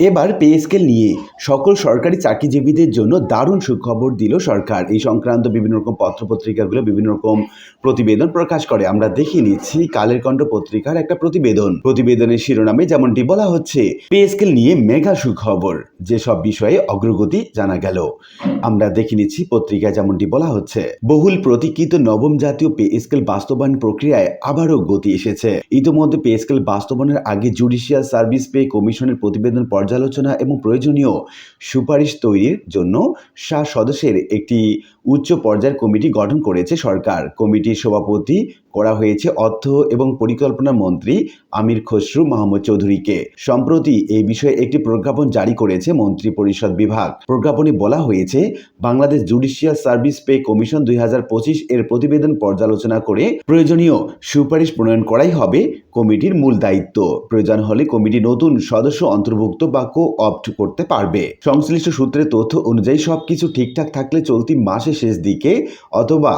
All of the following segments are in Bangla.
এবার পে স্কেল নিয়ে সকল সরকারি চাকরিজীবীদের জন্য দারুণ সুখবর দিল সরকার। এই সংক্রান্ত বিভিন্ন রকম পত্রপত্রিকাগুলো বিভিন্ন রকম প্রতিবেদন প্রকাশ করে। আমরা দেখে নিচ্ছি কালের কণ্ঠ পত্রিকার একটা প্রতিবেদনের শিরোনামে যেমনটি বলা হচ্ছে, পে স্কেল নিয়ে মেগা সুখবর, যেসব বিষয়ে অগ্রগতি জানা গেল। আমরা দেখে নিচ্ছি পত্রিকায় যেমনটি বলা হচ্ছে, বহুল প্রতীক্ষিত নবম জাতীয় পে স্কেল বাস্তবায়ন প্রক্রিয়ায় আবারও গতি এসেছে। ইতিমধ্যে পে স্কেল বাস্তবায়নের আগে জুডিশিয়াল সার্ভিস পে কমিশনের প্রতিবেদন পর্যালোচনা এবং প্রয়োজনীয় সুপারিশ তৈরির জন্য 7 সদস্যের একটি উচ্চ পর্যায়ের কমিটি গঠন করেছে সরকার। কমিটির সভাপতি করা হয়েছে অর্থ এবং পরিকল্পনা মন্ত্রী আমির খসরু মাহমুদ চৌধুরীকে। সম্প্রতি এই বিষয়ে একটি প্রজ্ঞাপন জারি করেছে মন্ত্রী পরিষদ বিভাগ। প্রজ্ঞাপনে বলা হয়েছে, Bangladesh judicial service pay commission 2025 এর প্রতিবেদন পর্যালোচনা করে প্রয়োজনীয় সুপারিশ প্রণয়ন করাই হবে কমিটির মূল দায়িত্ব। প্রয়োজন হলে কমিটি নতুন সদস্য অন্তর্ভুক্ত বা কো-অপ্ট করতে পারবে। সংশ্লিষ্ট সূত্রের তথ্য অনুযায়ী সবকিছু ঠিকঠাক থাকলে চলতি মাসের শেষ দিকে অথবা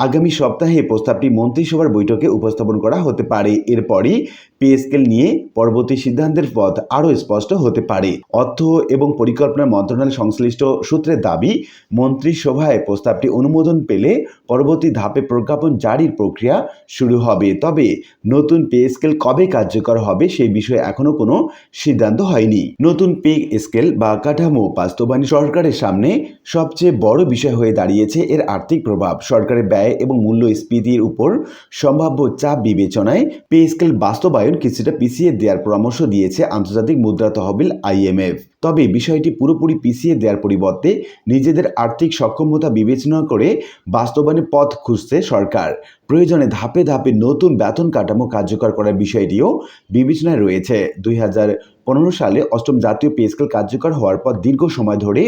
আগামী সপ্তাহে প্রস্তাবটি মন্ত্রিসভার বৈঠকে উপস্থাপন করা হতে পারে। এরপরই পে স্কেল নিয়ে পরবর্তী সিদ্ধান্তের পথ আরও স্পষ্ট হতে পারে। অর্থ এবং পরিকল্পনা মন্ত্রণালয় সংশ্লিষ্ট সূত্রের দাবি, মন্ত্রিসভায় প্রস্তাবটি অনুমোদন পেলে পরবর্তী ধাপে প্রজ্ঞাপন জারির প্রক্রিয়া শুরু হবে। তবে নতুন পে স্কেল কবে কার্যকর হবে সেই বিষয়ে এখনো কোনো সিদ্ধান্ত হয়নি। নতুন পে স্কেল বা কাঠামো বাস্তবায়ন সরকারের সামনে সবচেয়ে বড় বিষয় হয়ে দাঁড়িয়েছে এর আর্থিক প্রভাব। সরকারের ব্যয় এবং মূল্যস্ফীতির উপর সম্ভাব্য চাপ বিবেচনায় পে স্কেল বাস্তবায়ন কিছুটা পিছিয়ে দেওয়ার পরামর্শ দিয়েছে আন্তর্জাতিক মুদ্রা তহবিল IMF। তবে বিষয়টি পুরোপুরি পিছিয়ে দেওয়ার পরিবর্তে নিজেদের আর্থিক সক্ষমতা বিবেচনা করে বাস্তবায়নের পথ খুঁজছে সরকার। প্রয়োজনে ধাপে ধাপে নতুন বেতন কাঠামো কার্যকর করার বিষয়টিও বিবেচনায় রয়েছে। 2015 সালে অষ্টম জাতীয় পে স্কেল কার্যকর হওয়ার পর দীর্ঘ সময় ধরে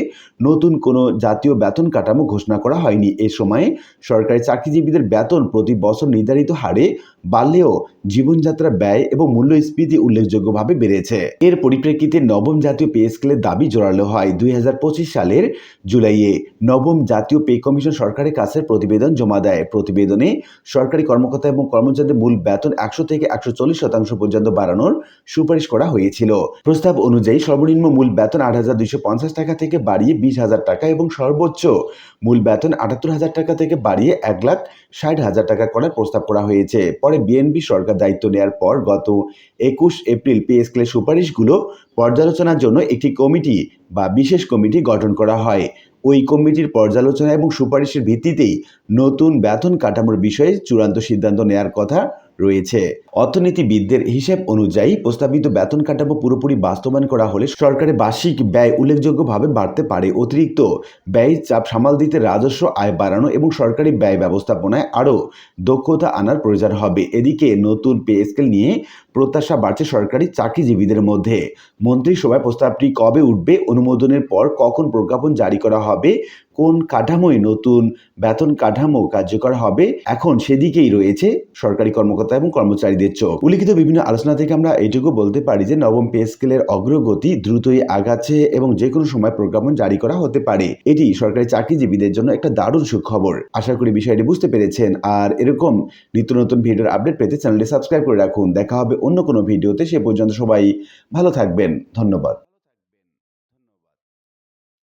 নতুন কোনো জাতীয় বেতন কাঠামো ঘোষণা করা হয়নি। এ সময়ে সরকারি চাকরিজীবীদের বেতন প্রতি বছর নির্ধারিত হারে বাড়লেও জীবনযাত্রা ব্যয় এবং মূল্যস্ফীতি উল্লেখযোগ্যভাবে বেড়েছে। এর পরিপ্রেক্ষিতে নবম জাতীয় পে স্কেলের দাবি জোরালো হয়। 2025 সালের জুলাইয়ে নবম জাতীয় পে কমিশন সরকারের কাছে প্রতিবেদন জমা দেয়। প্রতিবেদনে সরকারি কর্মকর্তা এবং কর্মচারীদের মূল বেতন 100 থেকে 140% পর্যন্ত বাড়ানোর সুপারিশ করা হয়েছিল। প্রস্তাব অনুযায়ী সর্বনিম্ন মূল বেতন 8,250 টাকা থেকে বাড়িয়ে 20,000 টাকা এবং সর্বোচ্চ মূল বেতন 78,000 টাকা থেকে বাড়িয়ে 1,60,000 টাকা করার প্রস্তাব করা হয়েছে। পরে বিএনপি সরকার দায়িত্ব নেওয়ার পর গত 21 এপ্রিল পে স্কেলের সুপারিশগুলো পর্যালোচনার জন্য একটি কমিটি বা বিশেষ কমিটি গঠন করা হয়। ওই কমিটির পর্যালোচনা এবং সুপারিশের ভিত্তিতেই নতুন বেতন কাঠামোর বিষয়ে চূড়ান্ত সিদ্ধান্ত নেওয়ার কথা রয়েছে। অর্থনীতিবিদদের হিসেব অনুযায়ী প্রস্তাবিত বেতন কাঠামো পুরোপুরি বাস্তবায়ন করা হলে সরকারের বার্ষিক ব্যয় উল্লেখযোগ্যভাবে বাড়তে পারে। অতিরিক্ত ব্যয়ের চাপ সামাল দিতে রাজস্ব আয় বাড়ানো এবং সরকারি ব্যয় ব্যবস্থাপনায় আরও দক্ষতা আনার প্রয়োজন হবে। এদিকে নতুন পে স্কেল নিয়ে প্রত্যাশা বাড়ছে সরকারি চাকরিজীবীদের মধ্যে। মন্ত্রিসভায় প্রস্তাবটি কবে উঠবে, অনুমোদনের পর কখন প্রজ্ঞাপন জারি করা হবে, কোন কাঠামোয় নতুন বেতন কাঠামো কার্যকর হবে, এখন সেদিকেই রয়েছে সরকারি কর্মকর্তা এবং কর্মচারীদের চোখ। উল্লিখিত বিভিন্ন আলোচনা থেকে আমরা এইটুকু বলতে পারি যে নবম পে স্কেলের অগ্রগতি দ্রুতই আগাচ্ছে এবং যে কোনো সময় প্রজ্ঞাপন জারি করা হতে পারে। এটি সরকারি চাকরিজীবীদের জন্য একটা দারুণ সুখবর। আশা করি বিষয়টি বুঝতে পেরেছেন। আর এরকম নিত্য নতুন ভিডিওর আপডেট পেতে চ্যানেলটি সাবস্ক্রাইব করে রাখুন। দেখা হবে অন্য কোনো ভিডিওতে। সে পর্যন্ত সবাই ভালো থাকবেন। ধন্যবাদ।